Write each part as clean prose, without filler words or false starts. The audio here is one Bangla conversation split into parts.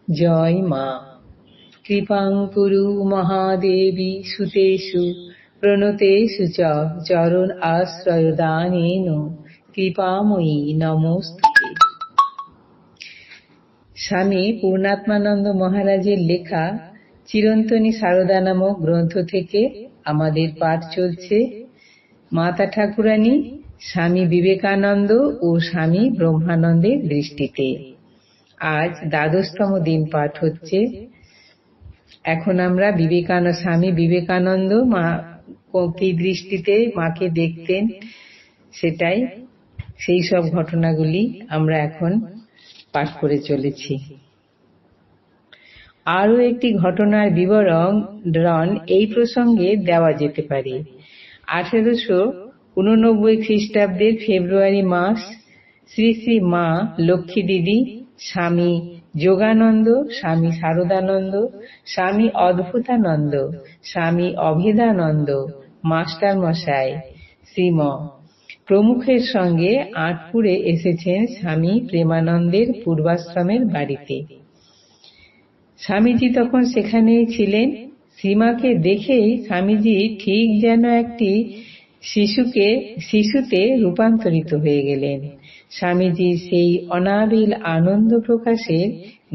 জয় মা। কৃপাং কুরু মহাদেবী সুতেষু প্রণতেষু চ চরণ আশ্রয় দানেন কৃপাময়ী নমস্তুতে। স্বামী পূর্ণাত্মানন্দ মহারাজের লেখা চিরন্তনী সারদা নামক গ্রন্থ থেকে আমাদের পাঠ চলছে মাতা ঠাকুরানী স্বামী বিবেকানন্দ ও স্বামী ব্রহ্মানন্দের দৃষ্টিতে। আজ দ্বাদশতম দিন পাঠ হচ্ছে। এখন আমরা স্বামী বিবেকানন্দ মা কি দৃষ্টিতে মাকে দেখতেন সেই সব ঘটনাগুলি আমরা এখন পাঠ করে চলেছি। আরও একটি ঘটনার বিবরণ এই প্রসঙ্গে দেওয়া যেতে পারে। 1889 খ্রিস্টাব্দের ফেব্রুয়ারি মাস শ্রী শ্রী মা লক্ষ্মী দিদি, স্বামী যোগানন্দ, স্বামী শারদানন্দ, স্বামী অদ্ভুতানন্দ, স্বামী অভেদানন্দ, মাস্টার মশাই শ্রীম প্রমুখের সঙ্গে আঁটপুরে এসেছেন স্বামী প্রেমানন্দের পূর্বাশ্রমের বাড়িতে। স্বামীজি তখন সেখানেই ছিলেন। শ্রীমাকে দেখেই স্বামীজি ঠিক যেন একটি শিশুতে রূপান্তরিত হয়ে গেলেন। স্বামীজি সেই অনাবিল আনন্দ প্রকাশের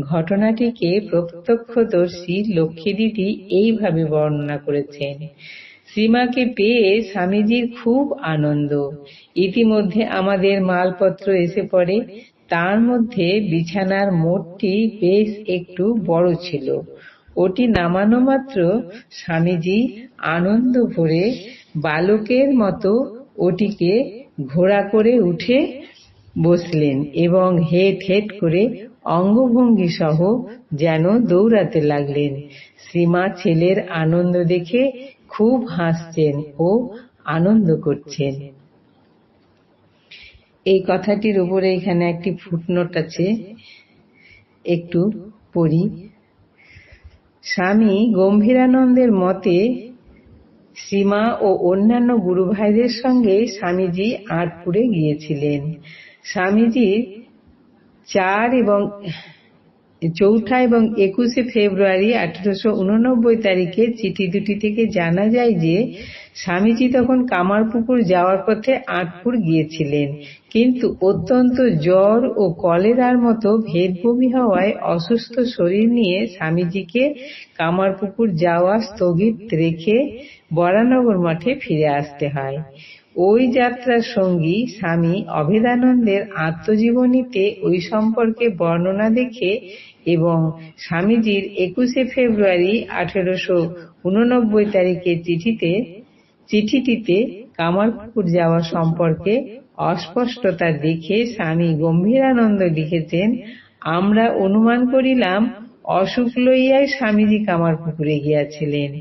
ঘটনাটিকে প্রত্যক্ষদর্শী লক্ষ্মী দিদি এইভাবে বর্ণনা করেছেন। শ্রীমাকে পেয়ে স্বামীজির খুব আনন্দ। ইতিমধ্যে আমাদের মালপত্র এসে পড়ে। তার মধ্যে বিছানার মোটটি বেশ একটু বড় ছিল। ওটি নামানো মাত্র স্বামীজি আনন্দ ভরে বালকের মতো ওটিকে ঘোড়া করে উঠে বসলেন এবং হেট হেট করে অঙ্গভঙ্গি সহ যেন দৌড়াতে লাগলেন। শ্রীমা ছেলের আনন্দ দেখে খুব হাসছেন ও আনন্দ করছেন। এই কথাটির উপরে এখানে একটি ফুটনোট আছে, একটু পড়ি। স্বামী গম্ভীরানন্দের মতে শ্রীমা ও অন্যান্য গুরু ভাইদের সঙ্গে স্বামীজি আঁটপুরে গিয়েছিলেন। স্বামীজির 4 এবং 21 ফেব্রুয়ারি 1889 তারিখে চিঠি দুটি থেকে জানা যায় যে স্বামীজি তখন কামারপুকুর যাওয়ার পথে আঁটপুর গিয়েছিলেন, কিন্তু অত্যন্ত জ্বর ও কলেরার মতো ভেদবমি হওয়ায় অসুস্থ শরীর নিয়ে স্বামীজিকে কামারপুকুর যাওয়া স্থগিত রেখে বরানগর মঠে ফিরে আসতে হয়। ওই যাত্রার সঙ্গী স্বামী অভেদানন্দের আত্মজীবনীতে ওই সম্পর্কে বর্ণনা দেখে এবং স্বামীজির 21 ফেব্রুয়ারি 1889 তারিখের চিঠিটিতে কামারপুকুর যাওয়া সম্পর্কে অস্পষ্টতা দেখে স্বামী গম্ভীরানন্দ লিখেছেন, আমরা অনুমান করিলাম অসুখ লইয়াই স্বামীজি কামারপুকুরে গিয়াছিলেন।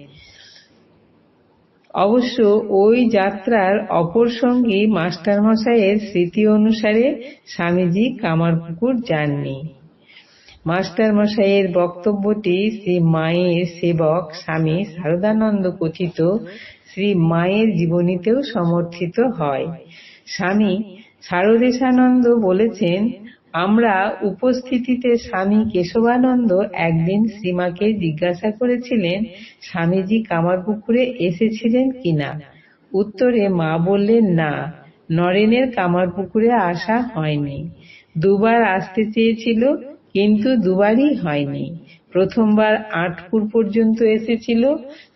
অবশ্য ওই যাত্রার অপর সঙ্গী মাস্টারমশাইয়ের স্মৃতি অনুসারে স্বামীজি কামারপুকুর যাননি। মাস্টারমশাইয়ের বক্তব্যটি শ্রী মায়ের সেবক স্বামী শারদানন্দ কথিত শ্রী মায়ের জীবনীতেও সমর্থিত হয়। স্বামী শারদেশানন্দ বলেছেন, আমরা উপস্থিতিতে স্বামী কেশবানন্দ একদিন শ্রীমাকে জিজ্ঞাসা করেছিলেন স্বামীজি কামারপুকুরে এসেছিলেন কিনা। উত্তরে মা বললেন, না, নরেনের কামারপুকুরে আসা হয়নি। 2 বার আসতে চেয়েছিল, কিন্তু 2 বারই হয়নি। প্রথমবার আঁটপুর পর্যন্ত এসেছিল।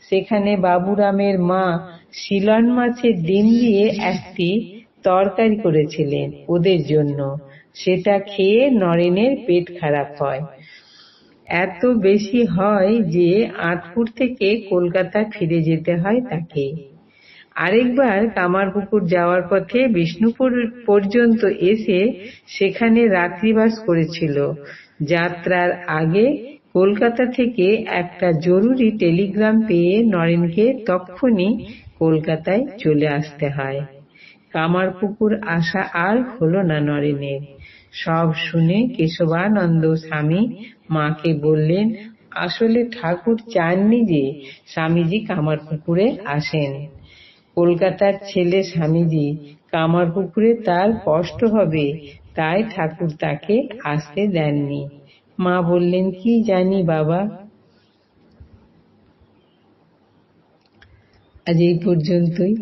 সেখানে বাবুরামের মা শিলন মাছের ডিম দিয়ে একটি তরকারি করেছিলেন ওদের জন্য। সেটা খেয়ে নরেনের পেট খারাপ হয়। এত বেশি হয় যে আঁটপুর থেকে কলকাতা ফিরে যেতে হয় তাকে। আরেকবার কামারপুকুর যাওয়ার পথে বিষ্ণুপুর পর্যন্ত এসে সেখানে রাত্রিবাস করেছিল। যাত্রার আগে কলকাতা থেকে একটা জরুরি টেলিগ্রাম পেয়ে নরেনকে তক্ষুনি কলকাতায় চলে আসতে হয়। কামারপুকুর আসা আর হলো না নরেনের। সব শুনে কেশবানন্দ স্বামী মাকে বললেন, আসলে ঠাকুর চাননি যে স্বামীজি কামারপুকুরে আসেন। কলকাতার ছেলে স্বামীজি, কামারপুকুরে তার কষ্ট হবে, তাই ঠাকুর তাকে আসতে দেননি। মা বললেন, কি জানি বাবা। আজ এই পর্যন্তই।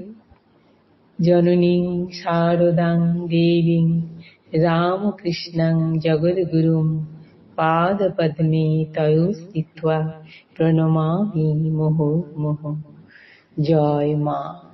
জননীং শারদাং দেবীং রামকৃষ্ণং জগদ্গুরুং পাদপদ্মে তয়ো স্থিত্বা প্রণমামি মুহুর্মুহুঃ। জয় মা।